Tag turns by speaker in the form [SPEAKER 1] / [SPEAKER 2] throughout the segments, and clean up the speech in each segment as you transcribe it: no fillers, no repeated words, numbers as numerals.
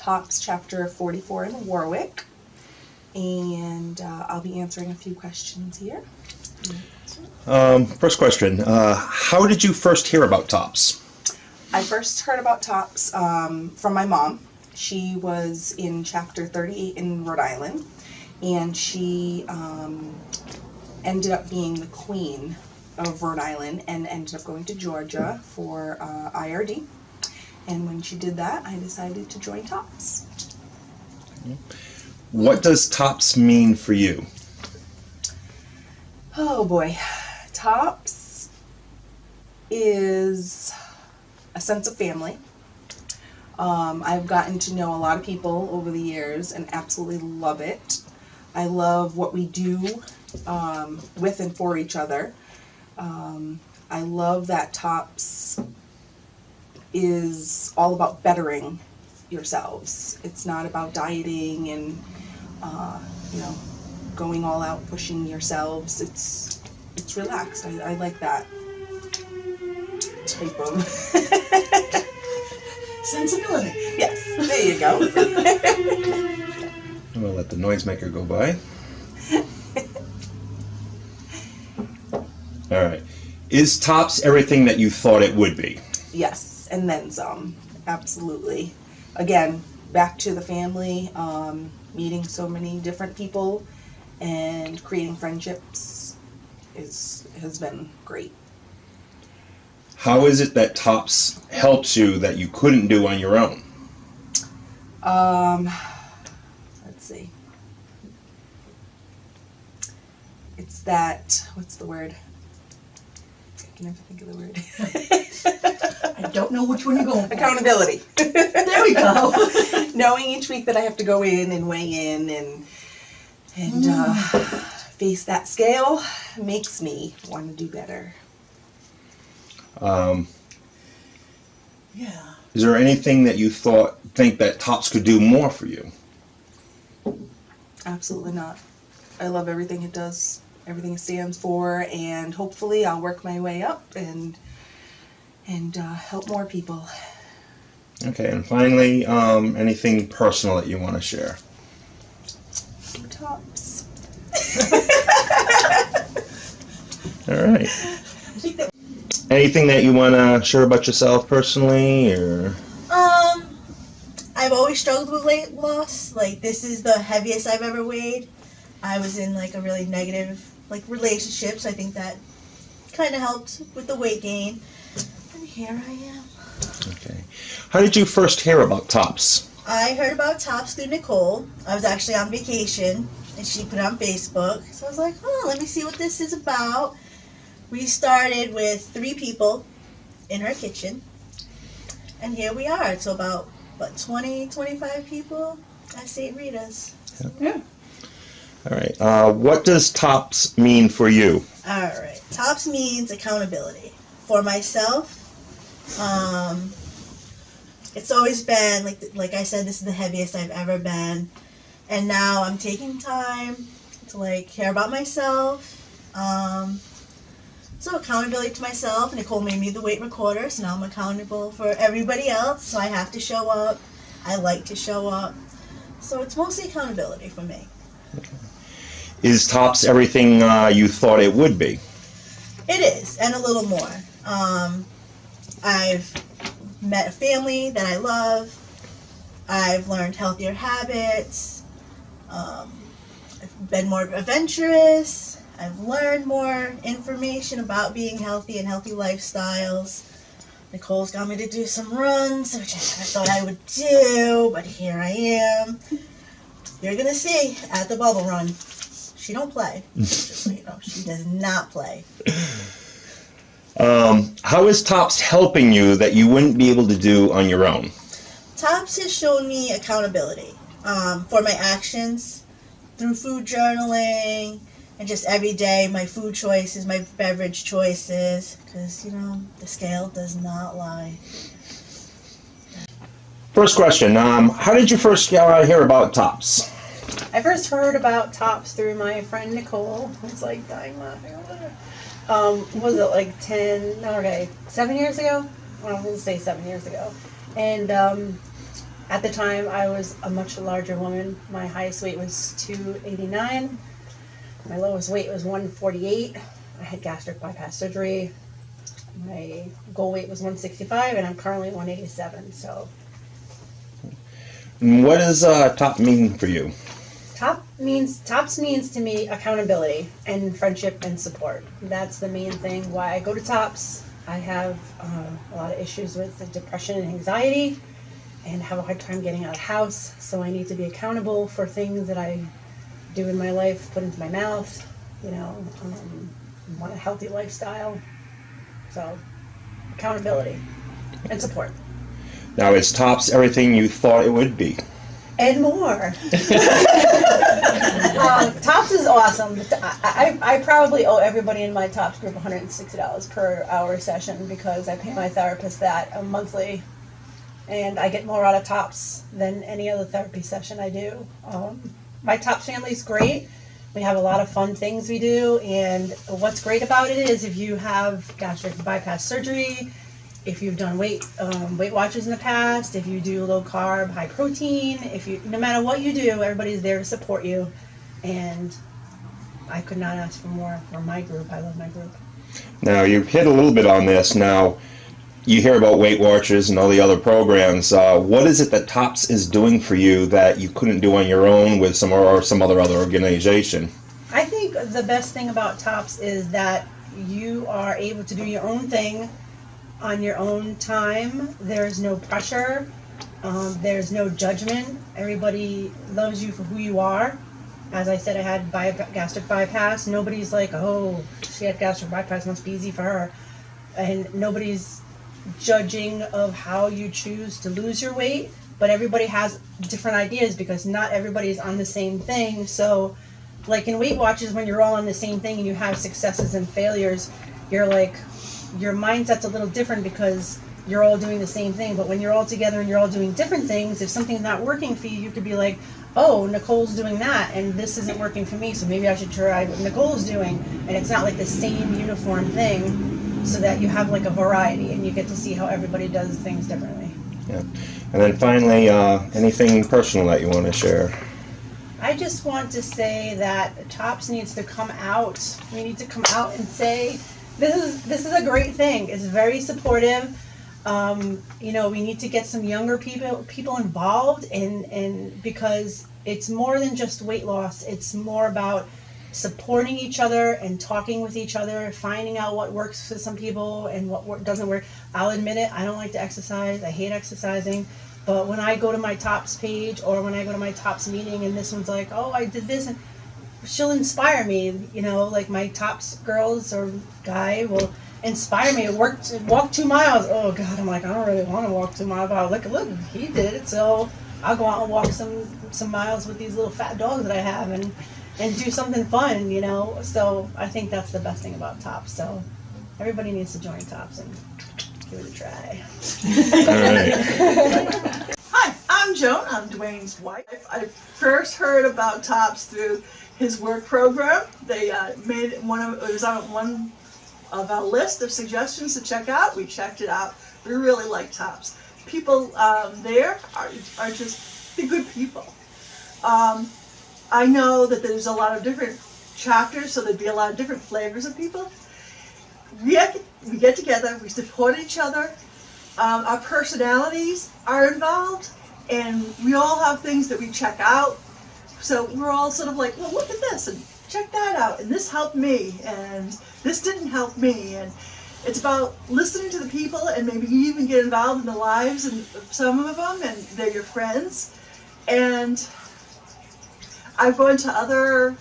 [SPEAKER 1] TOPS chapter 44 in Warwick, and I'll be answering a few questions here.
[SPEAKER 2] First question, how did you first hear about TOPS?
[SPEAKER 1] I first heard about TOPS from my mom. She was in chapter 38 in Rhode Island, and she ended up being the queen of Rhode Island and ended up going to Georgia for IRD. And when she did that, I decided to join TOPS.
[SPEAKER 2] What does TOPS mean for you?
[SPEAKER 1] Oh boy. TOPS is a sense of family. I've gotten to know a lot of people over the years and absolutely love it. I love what we do with and for each other. I love that TOPS is all about bettering yourselves. It's not about dieting and going all out pushing yourselves. It's relaxed. I like that type of
[SPEAKER 3] sensibility.
[SPEAKER 1] Yes, there you go.
[SPEAKER 2] I'm gonna let the noisemaker go by. All right. Is TOPS everything that you thought it would be?
[SPEAKER 1] Yes, and then some. Absolutely. Again, back to the family, meeting so many different people and creating friendships has been great.
[SPEAKER 2] How is it that TOPS helps you that you couldn't do on your own?
[SPEAKER 1] Let's see. It's that, what's the word? I can never think of the word.
[SPEAKER 3] I don't know which one you're going for.
[SPEAKER 1] Accountability.
[SPEAKER 3] There we go.
[SPEAKER 1] Knowing each week that I have to go in and weigh in and face that scale makes me want to do better.
[SPEAKER 3] Yeah.
[SPEAKER 2] Is there anything that you think that TOPS could do more for you?
[SPEAKER 1] Absolutely not. I love everything it does, everything it stands for, and hopefully I'll work my way up and help more people.
[SPEAKER 2] Okay, and finally, anything personal that you want to share?
[SPEAKER 1] TOPS.
[SPEAKER 2] All right. Anything that you want to share about yourself personally, or?
[SPEAKER 3] I've always struggled with weight loss. Like, this is the heaviest I've ever weighed. I was in like a really negative relationship, so I think that kind of helped with the weight gain. And here I am.
[SPEAKER 2] Okay. How did you first hear about TOPS?
[SPEAKER 3] I heard about TOPS through Nicole. I was actually on vacation, and she put it on Facebook. So I was like, oh, let me see what this is about. We started with 3 people in her kitchen, and here we are. So about, 25 people at St. Rita's.
[SPEAKER 1] Yeah.
[SPEAKER 2] All right. What does TOPS mean for you?
[SPEAKER 3] All right. TOPS means accountability. For myself, it's always been, like I said, this is the heaviest I've ever been. And now I'm taking time to, care about myself. So accountability to myself. Nicole made me the weight recorder, so now I'm accountable for everybody else. So I have to show up. I like to show up. So it's mostly accountability for me.
[SPEAKER 2] Okay. Is TOPS everything you thought it would be?
[SPEAKER 3] It is, and a little more. I've met a family that I love. I've learned healthier habits. I've been more adventurous. I've learned more information about being healthy and healthy lifestyles. Nicole's got me to do some runs, which I never thought I would do, but here I am. You're going to see at the bubble run. She don't play. Just so you know, she does not play.
[SPEAKER 2] How is TOPS helping you that you wouldn't be able to do on your own?
[SPEAKER 3] TOPS has shown me accountability for my actions through food journaling and just every day my food choices, my beverage choices, because, the scale does not lie.
[SPEAKER 2] First question, how did you first hear about TOPS?
[SPEAKER 4] I first heard about TOPS through my friend Nicole. I was like dying laughing over there. Was it 7 years ago? I was going to say 7 years ago. And At the time, I was a much larger woman. My highest weight was 289. My lowest weight was 148. I had gastric bypass surgery. My goal weight was 165, and I'm currently 187. So,
[SPEAKER 2] What does top mean for you?
[SPEAKER 4] TOPS means to me accountability and friendship and support. That's the main thing why I go to TOPS. I have a lot of issues with the depression and anxiety, and have a hard time getting out of the house. So I need to be accountable for things that I do in my life, put into my mouth. Want a healthy lifestyle. So, accountability and support.
[SPEAKER 2] Now, is TOPS everything you thought it would be?
[SPEAKER 4] And more. TOPS is awesome. I probably owe everybody in my TOPS group $160 per hour session because I pay my therapist that monthly, and I get more out of TOPS than any other therapy session I do. My TOPS family's great. We have a lot of fun things we do, and what's great about it is if you have gastric bypass surgery, if you've done Weight Watchers in the past, if you do low carb, high protein, no matter what you do, everybody's there to support you, and I could not ask for more for my group. I love my group.
[SPEAKER 2] Now, you hit a little bit on this. Now, you hear about Weight Watchers and all the other programs. What is it that TOPS is doing for you that you couldn't do on your own with some other organization?
[SPEAKER 4] I think the best thing about TOPS is that you are able to do your own thing on your own time. There's no pressure. There's no judgment. Everybody loves you for who you are. As I said, I had gastric bypass. Nobody's like, oh, she had gastric bypass, must be easy for her. And nobody's judging of how you choose to lose your weight, but everybody has different ideas because not everybody's on the same thing. So like in Weight Watchers, when you're all on the same thing and you have successes and failures, you're like, your mindset's a little different because you're all doing the same thing. But when you're all together and you're all doing different things, if something's not working for you, you could be like, oh, Nicole's doing that and this isn't working for me, so maybe I should try what Nicole's doing. And it's not like the same uniform thing, so that you have like a variety and you get to see how everybody does things differently.
[SPEAKER 2] Yeah. And then finally, anything personal that you want to share?
[SPEAKER 4] I just want to say that TOPS needs to come out. We need to come out and say, this is a great thing. It's very supportive. We need to get some younger people involved and because it's more than just weight loss. It's more about supporting each other and talking with each other, finding out what works for some people and what doesn't work. I'll admit it, I don't like to exercise. I hate exercising. But when I go to my TOPS page or when I go to my TOPS meeting and this one's like, oh, I did this, and she'll inspire me, like my TOPS girls or guy will inspire me to walk 2 miles. Oh God, I'm like, I don't really want to walk 2 miles, but look, he did it, so I'll go out and walk some miles with these little fat dogs that I have and do something fun, So I think that's the best thing about TOPS. So everybody needs to join TOPS and give it a try.
[SPEAKER 2] All right.
[SPEAKER 5] Hi, I'm Joan. I'm Dwayne's wife. I first heard about TOPS through his work program. They made it was on one of our list of suggestions to check out. We checked it out. We really like TOPS. People there are just the good people. I know that there's a lot of different chapters, so there'd be a lot of different flavors of people. We get together, we support each other, our personalities are involved, and we all have things that we check out. So we're all sort of like, well, look at this, and check that out, and this helped me, and this didn't help me. And it's about listening to the people, and maybe you even get involved in the lives of some of them, and they're your friends. And I've gone to other,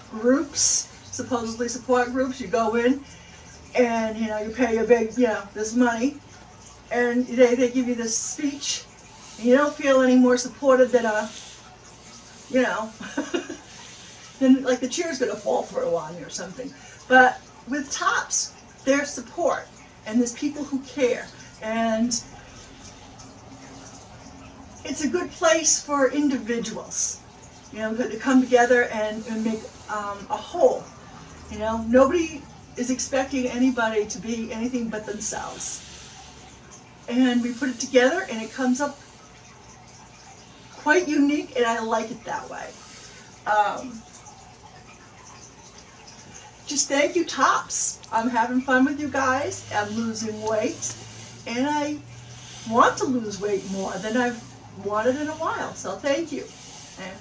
[SPEAKER 5] groups, supposedly support groups. You go in and, you pay a big, this money, and they give you this speech, and you don't feel any more supported than then like the chair's gonna fall through on you or something. But with TOPS, there's support, and there's people who care, and it's a good place for individuals, to come together and make a whole. Nobody is expecting anybody to be anything but themselves. and we put it together, and it comes up quite unique, and I like it that way. Just thank you, Tops. I'm having fun with you guys. I'm losing weight, and I want to lose weight more than I've wanted in a while. So thank you, and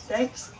[SPEAKER 5] thanks.